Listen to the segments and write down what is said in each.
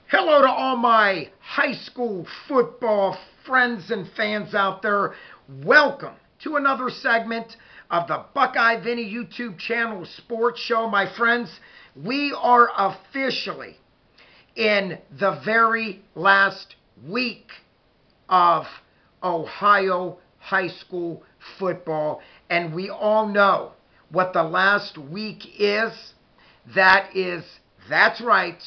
Hello to all my high school football friends and fans out there. Welcome to another segment of the Buckeye Vinny YouTube channel sports show. My friends, we are officially in the very last week of Ohio high school football, and we all know what the last week is. That's right,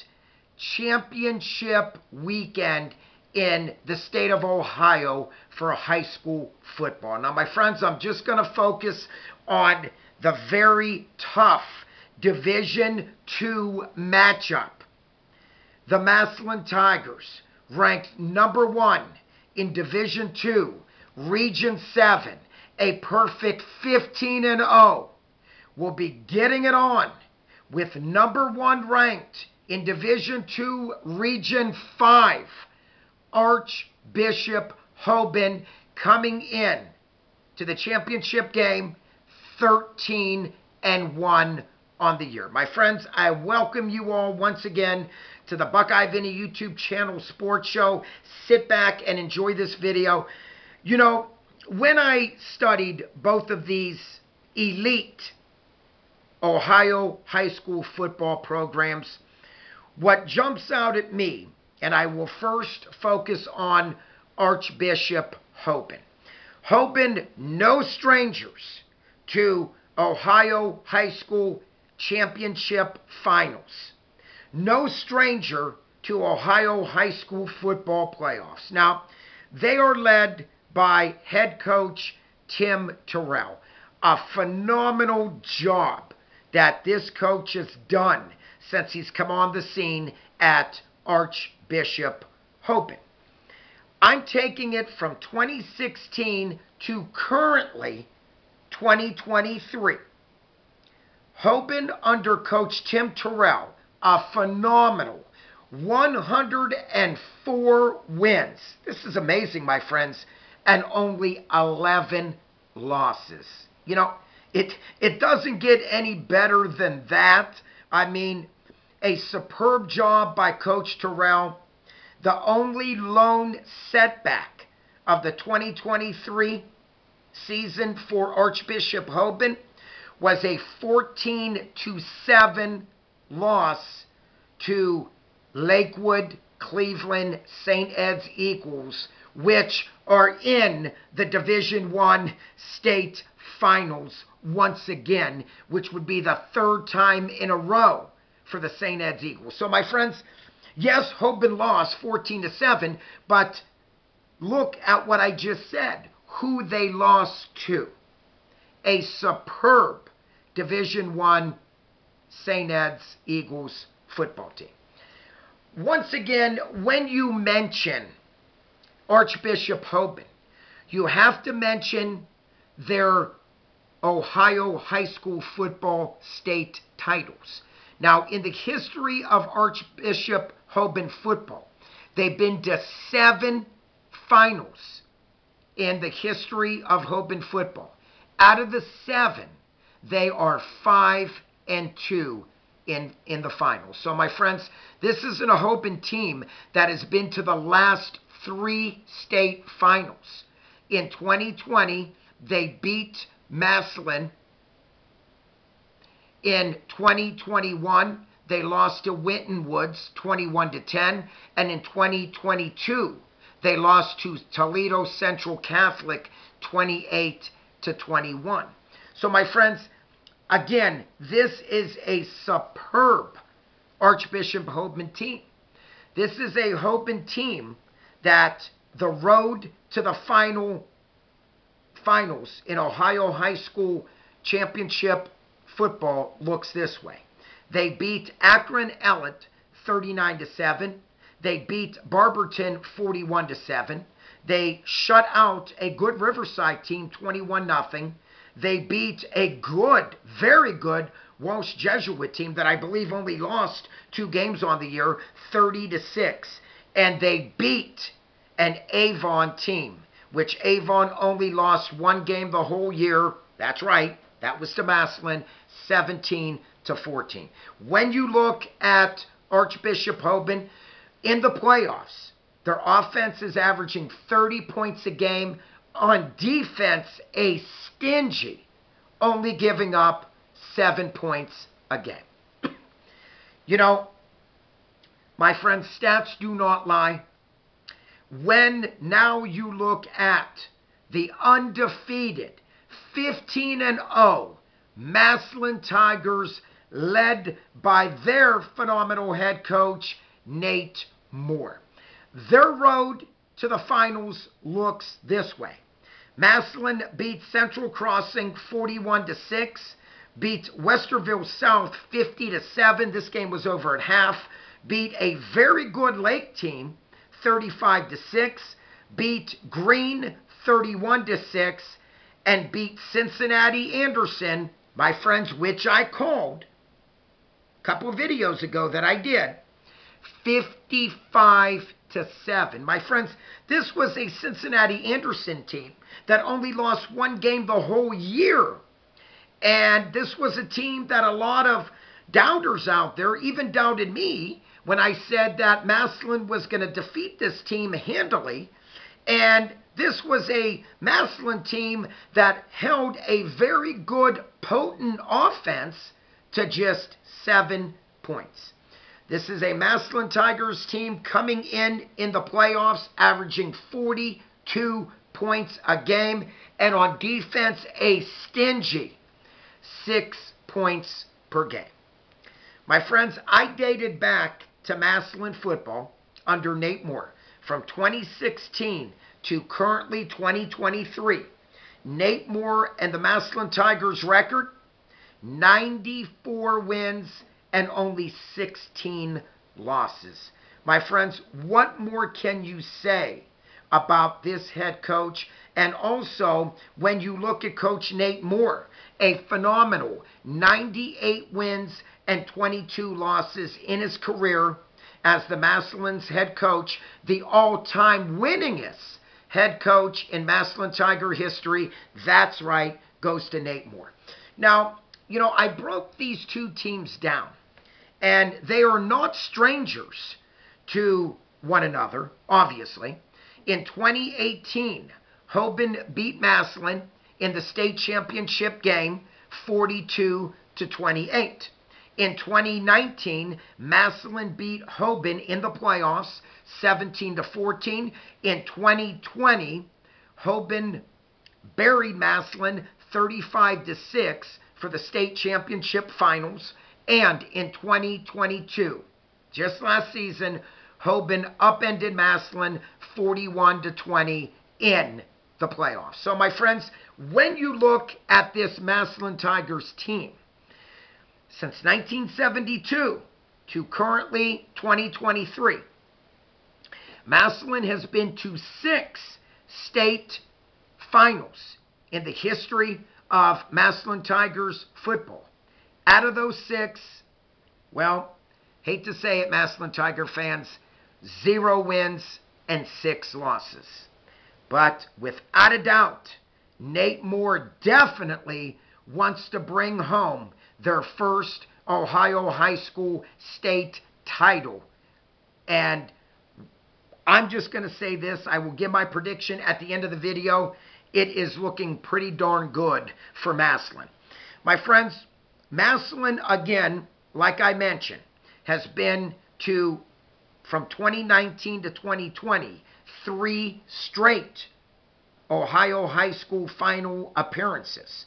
championship weekend in the state of Ohio for high school football. Now, my friends, I'm just going to focus on the very tough Division II matchup. The Massillon Tigers, ranked number 1 in Division II, Region 7, a perfect 15-0, will be getting it on with number 1 ranked in Division II, Region 5, Archbishop Hoban, coming in to the championship game 13-1 on the year. My friends, I welcome you all once again to the Buckeye Vinny YouTube channel sports show. Sit back and enjoy this video. You know, when I studied both of these elite Ohio high school football programs, what jumps out at me, and I will first focus on Archbishop Hoban. Hoban, no strangers to Ohio high school championship finals. No stranger to Ohio high school football playoffs. Now, they are led by head coach Tim Terrell. A phenomenal job that this coach has done since he's come on the scene at Archbishop Hoban. I'm taking it from 2016 to currently 2023. Hoban under Coach Tim Terrell, a phenomenal 104 wins. This is amazing, my friends, and only 11 losses. You know, it doesn't get any better than that. I mean, a superb job by Coach Terrell. The only lone setback of the 2023 season for Archbishop Hoban was a 14-7 loss to Lakewood Cleveland St. Ed's Eagles, which are in the Division I state finals once again, which would be the third time in a row for the St. Ed's Eagles. So, my friends, yes, Hoban lost 14-7, but look at what I just said, who they lost to. A superb Division I St. Ed's Eagles football team. Once again, when you mention Archbishop Hoban, you have to mention their Ohio high school football state titles. Now, in the history of Archbishop Hoban football, they've been to 7 finals in the history of Hoban football. Out of the 7, they are 5-2 in the finals. So, my friends, this isn't a Hoban team that has been to the last 3 state finals. In 2020, they beat Massillon. In 2021, they lost to Winton Woods 21-10, and in 2022, they lost to Toledo Central Catholic 28-21. So, my friends, again, this is a superb Archbishop Hoban team. This is a Hoban team that the road to the finals in Ohio high school championship football looks this way. They beat Akron Ellet 39-7. They beat Barberton 41-7. They shut out a good Riverside team 21-0. They beat a good, very good Walsh Jesuit team that I believe only lost 2 games on the year, 30-6. And they beat an Avon team, which Avon only lost 1 game the whole year. That's right, that was to Massillon, 17-14. When you look at Archbishop Hoban, In the playoffs, their offense is averaging 30 points a game. On defense, a stingy, only giving up 7 points a game. You know, my friends, stats do not lie. When now you look at the undefeated 15-0 Massillon Tigers, led by their phenomenal head coach, Nate Moore. Their road to the finals looks this way. Massillon beat Central Crossing 41-6, beat Westerville South 50-7. This game was over at half. Beat a very good Lake team 35-6, beat Green 31-6, and beat Cincinnati Anderson, my friends, which I called a couple of videos ago that I did, 55-7. My friends, this was a Cincinnati Anderson team that only lost one game the whole year. And this was a team that a lot of doubters out there even doubted me when I said that Massillon was going to defeat this team handily. And this was a Massillon team that held a very good, potent offense to just 7 points. This is a Massillon Tigers team coming in the playoffs, averaging 42 points a game, and on defense, a stingy 6 points per game. My friends, I dated back to Massillon football under Nate Moore from 2016 to currently 2023. Nate Moore and the Massillon Tigers record, 94 wins and only 16 losses. My friends, what more can you say about this head coach? And also, when you look at Coach Nate Moore, a phenomenal 98 wins and 22 losses in his career as the Massillon's head coach, the all-time winningest head coach in Massillon Tiger history. That's right, goes to Nate Moore. Now, you know, I broke these two teams down, and they are not strangers to one another, obviously. In 2018, Hoban beat Massillon in the state championship game 42-28. In 2019, Massillon beat Hoban in the playoffs 17-14. In 2020, Hoban buried Massillon 35-6 for the state championship finals. And in 2022, just last season, Hoban upended Massillon 41-20 in the playoffs. So, my friends, when you look at this Massillon Tigers team, since 1972 to currently 2023, Massillon has been to 6 state finals in the history of Massillon Tigers football. Out of those 6, well, hate to say it, Massillon Tiger fans, 0 wins and 6 losses. But without a doubt, Nate Moore definitely wants to bring home their first Ohio high school state title. And I'm just going to say this. I will give my prediction at the end of the video. It is looking pretty darn good for Massillon. My friends, Massillon, again, like I mentioned, has been to, from 2019 to 2020, 3 straight Ohio high school final appearances.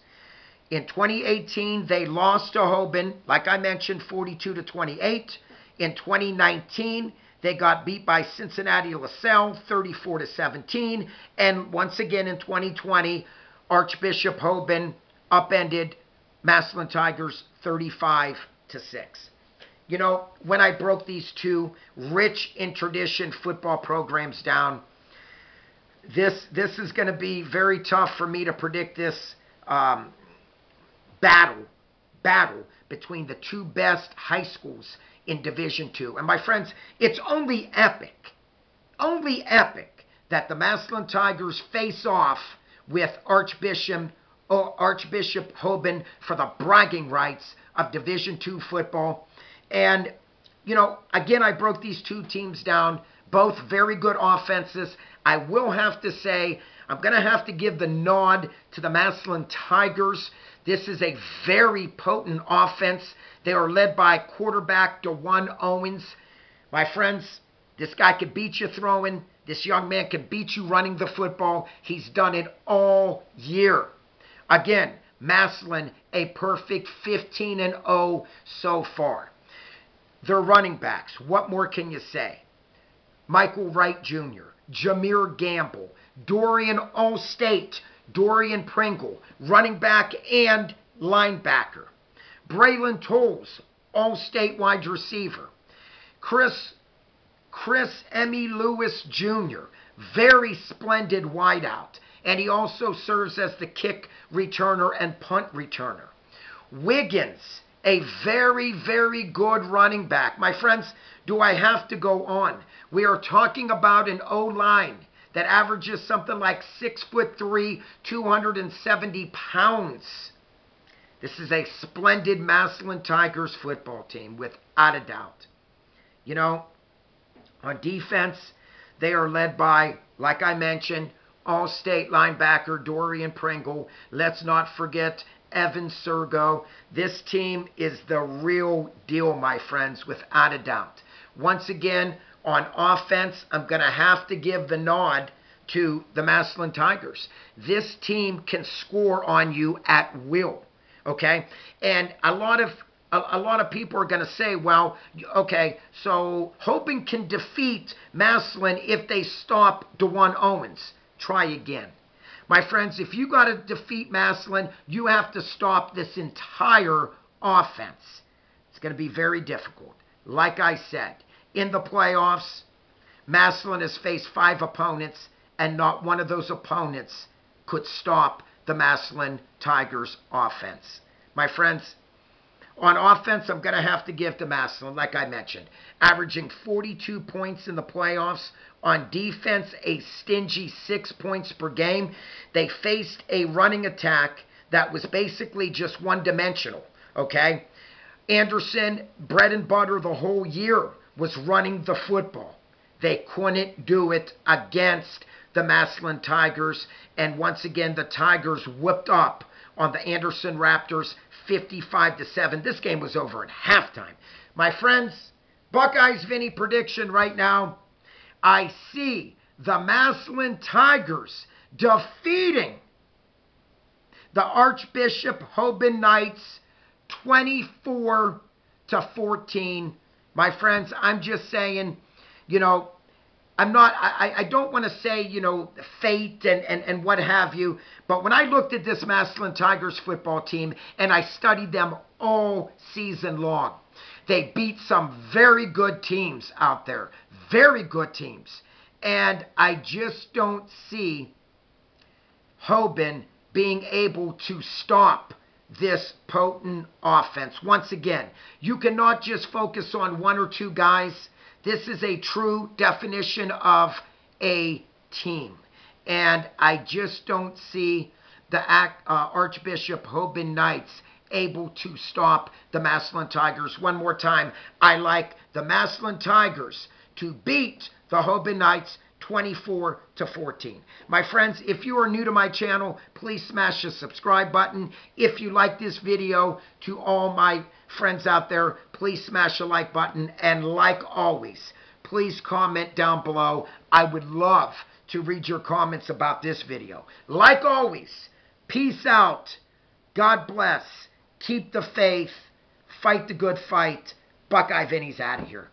In 2018, they lost to Hoban, like I mentioned, 42-28. In 2019, they got beat by Cincinnati LaSalle, 34-17. And once again in 2020, Archbishop Hoban upended Massillon Tigers 35-6. You know, when I broke these two rich in tradition football programs down, this is going to be very tough for me to predict this battle between the two best high schools in Division II. And my friends, it's only epic that the Massillon Tigers face off with Archbishop Hoban for the bragging rights of Division II football. And again, I broke these two teams down. Both very good offenses. I will have to say, I'm going to have to give the nod to the Massillon Tigers. This is a very potent offense. They are led by quarterback DeJuan Owens. My friends, this guy could beat you throwing. This young man can beat you running the football. He's done it all year. Again, Massillon, a perfect 15-0 so far. Their running backs, what more can you say? Michael Wright Jr., Jameer Gamble, Dorian Allstate, Dorian Pringle, running back and linebacker. Braylon Tolles, All-State wide receiver. Chris Emmy Lewis Jr., very splendid wideout. And he also serves as the kick returner and punt returner. Wiggins, a very, very good running back. My friends, do I have to go on? We are talking about an O-line that averages something like 6'3", 270 pounds. This is a splendid Massillon Tigers football team, without a doubt. On defense, they are led by, like I mentioned, All-State linebacker Dorian Pringle. Let's not forget Evan Sergo. This team is the real deal, my friends, without a doubt. Once again, on offense, I'm going to have to give the nod to the Massillon Tigers. This team can score on you at will, okay? And a lot of people are going to say, well, okay, so Hoban can defeat Massillon if they stop DeJuan Owens. Try again. My friends, if you got to defeat Massillon, you have to stop this entire offense. It's going to be very difficult. Like I said, in the playoffs, Massillon has faced 5 opponents, and not one of those opponents could stop the Massillon Tigers offense. My friends, on offense, I'm going to have to give to Massillon, like I mentioned, averaging 42 points in the playoffs. On defense, a stingy 6 points per game. They faced a running attack that was basically just one-dimensional, okay? Anderson, bread and butter the whole year, was running the football. They couldn't do it against the Massillon Tigers. And once again, the Tigers whipped up on the Anderson Raptors 55-7. This game was over at halftime. My friends, Buckeyes Vinny prediction right now. I see the Massillon Tigers defeating the Archbishop Hoban Knights 24-14. My friends, I'm just saying, I don't want to say, fate and what have you, but when I looked at this Massillon Tigers football team and I studied them all season long, they beat some very good teams out there, very good teams, and I just don't see Hoban being able to stop this potent offense. Once again, you cannot just focus on one or two guys. This is a true definition of a team. And I just don't see the Archbishop Hoban Knights able to stop the Massillon Tigers. One more time, I like the Massillon Tigers to beat the Hoban Knights 24-14. My friends, if you are new to my channel, please smash the subscribe button. If you like this video, to all my friends out there, please smash the like button. And like always, please comment down below. I would love to read your comments about this video. Like always, peace out. God bless. Keep the faith. Fight the good fight. Buckeye Vinny's out of here.